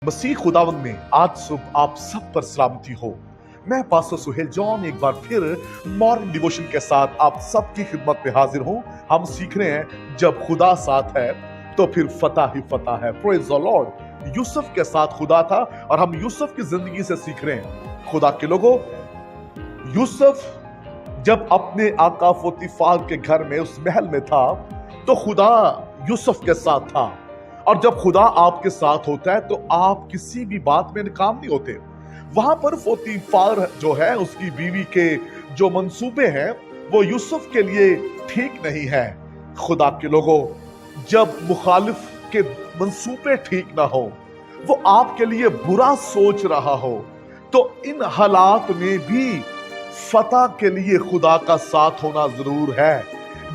मसीह खुदावंद में आज सुबह आप सब पर सलामती हो। मैं पास्टर सुहेल जॉन एक बार फिर मॉर्निंग डिवोशन के साथ आप सबकी खिदमत में हाजिर हूं। हम सीख रहे हैं जब खुदा साथ है तो फिर फतह ही फतह है। Praise the Lord. यूसुफ के साथ खुदा था और हम यूसुफ की जिंदगी से सीख रहे हैं। खुदा के लोगों, यूसुफ जब अपने आका पोतीफार के घर में उस महल में था तो खुदा यूसुफ के साथ था। और जब खुदा आपके साथ होता है तो आप किसी भी बात में नाकाम नहीं होते। वहां पर पोतीफार जो है उसकी बीवी के जो मंसूबे हैं वो यूसुफ के लिए ठीक नहीं है। खुदा के लोगों, जब मुखालिफ के मंसूबे ठीक ना हो, वो आपके लिए बुरा सोच रहा हो, तो इन हालात में भी फतह के लिए खुदा का साथ होना जरूर है।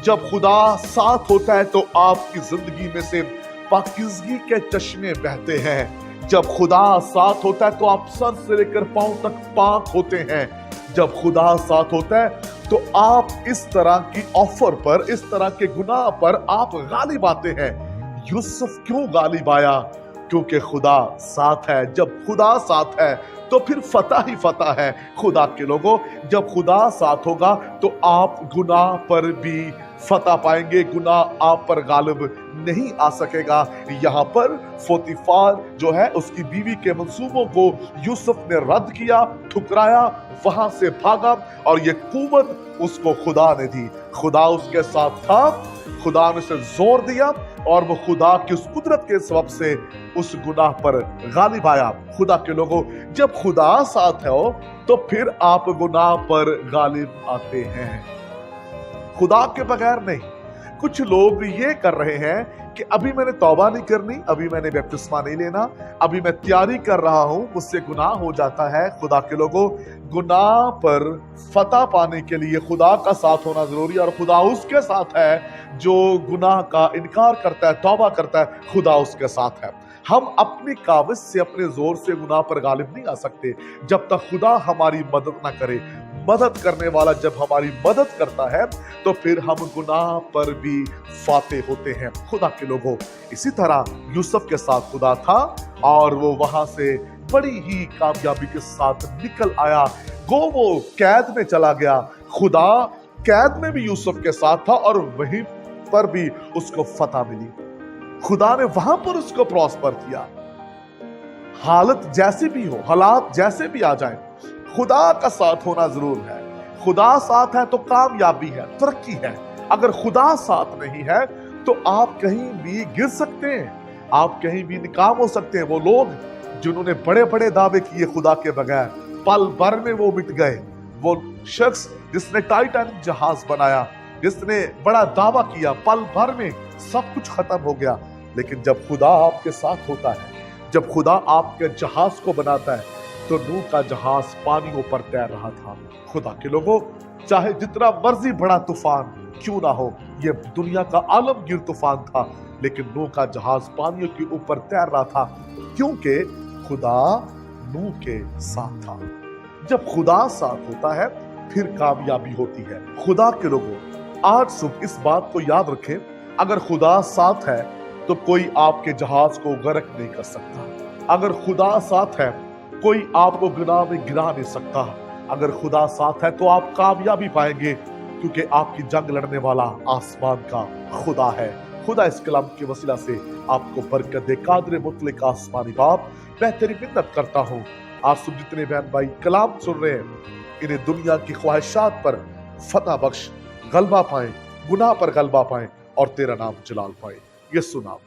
जब खुदा साथ होता है तो आपकी जिंदगी में से पाकीज़गी के चश्मे बहते हैं। जब खुदा साथ होता है तो आप सर से लेकर पांव तक पाक होते हैं। जब खुदा साथ होता है तो आप इस तरह की ऑफर पर, इस तरह के गुनाह पर आप गालिब आते हैं। यूसुफ क्यों गालिब आया? क्योंकि खुदा साथ है। जब खुदा साथ है तो फिर फतह ही फतह है। खुदा के लोगों, जब खुदा साथ होगा तो आप गुनाह पर भी फतह पाएंगे, गुनाह आप पर गालिब नहीं आ सकेगा। यहाँ पर पोतीफार जो है उसकी बीवी के मंसूबों को यूसुफ ने रद्द किया, ठुकराया, वहां से भागा और ये कुव्वत उसको खुदा ने दी। खुदा उसके साथ था, खुदा ने उसे जोर दिया और वो खुदा की उस कुदरत के सबब से उस गुनाह पर गालिब आया। खुदा के लोगों, जब खुदा साथ है तो फिर आप गुनाह पर गालिब आते हैं, खुदा के बगैर नहीं। कुछ लोग ये कर रहे हैं कि अभी मैंने तौबा नहीं करनी, अभी मैंने बपतिस्मा नहीं लेना, अभी मैं तैयारी कर रहा हूं, मुझसे गुनाह हो जाता है। खुदा के लोगों, गुनाह पर फतह पाने के लिए खुदा का साथ होना जरूरी है और खुदा उसके साथ है जो गुनाह का इनकार करता है, तौबा करता है। खुदा उसके साथ है। हम अपनी काबिज से, अपने जोर से गुनाह पर गालिब नहीं आ सकते जब तक खुदा हमारी मदद ना करे। मदद करने वाला जब हमारी मदद करता है तो फिर हम गुनाह पर भी फातेह होते हैं। खुदा के लोगों, इसी तरह यूसुफ के साथ खुदा था और वो वहां से बड़ी ही कामयाबी के साथ निकल आया। वो कैद में चला गया, खुदा कैद में भी यूसुफ के साथ था और वहीं पर भी उसको फतह मिली। खुदा ने वहां पर उसको प्रॉस्पर किया। हालत जैसी भी हो, हालात जैसे भी आ जाए, खुदा का साथ होना जरूर है। खुदा साथ है तो कामयाबी है, तरक्की है। अगर खुदा साथ नहीं है तो आप कहीं भी गिर सकते हैं, आप कहीं भी नाकाम हो सकते हैं। वो लोग जिन्होंने बड़े बड़े दावे किए खुदा के बगैर, पल भर में वो मिट गए। वो शख्स जिसने टाइटैनिक जहाज बनाया, जिसने बड़ा दावा किया, पल भर में सब कुछ खत्म हो गया। लेकिन जब खुदा आपके साथ होता है, जब खुदा आपके जहाज को बनाता है, तो नूह का जहाज पानियों पर तैर रहा था। खुदा के लोगों, चाहे जितना मर्जी बड़ा तूफान क्यों ना हो, ये दुनिया का आलमगीर तूफान था, लेकिन नूह का जहाज पानियों के ऊपर तैर रहा था क्योंकि खुदा नूह के साथ था। जब खुदा साथ होता है फिर कामयाबी होती है। खुदा के लोगों, आज सुबह इस बात को याद रखें, अगर खुदा साथ है तो कोई आपके जहाज को गर्क नहीं कर सकता। अगर खुदा साथ है कोई आपको गुनाह में गिरा नहीं सकता। अगर खुदा साथ है तो आप कामयाबी पाएंगे क्योंकि आपकी जंग लड़ने वाला आसमान का खुदा है। खुदा इस कलाम के वसीला से आपको बरकत दे। कादर मुतलक आसमानी बाप, मैं तेरी मिन्नत करता हूँ, आज सुबह जितने बहन भाई कलाम सुन रहे हैं, इन्हें दुनिया की ख्वाहिशात पर फतह बख्श, गलबा पाए, गुनाह पर गलबा पाए और तेरा नाम जलाल पाए। यीशु नाम।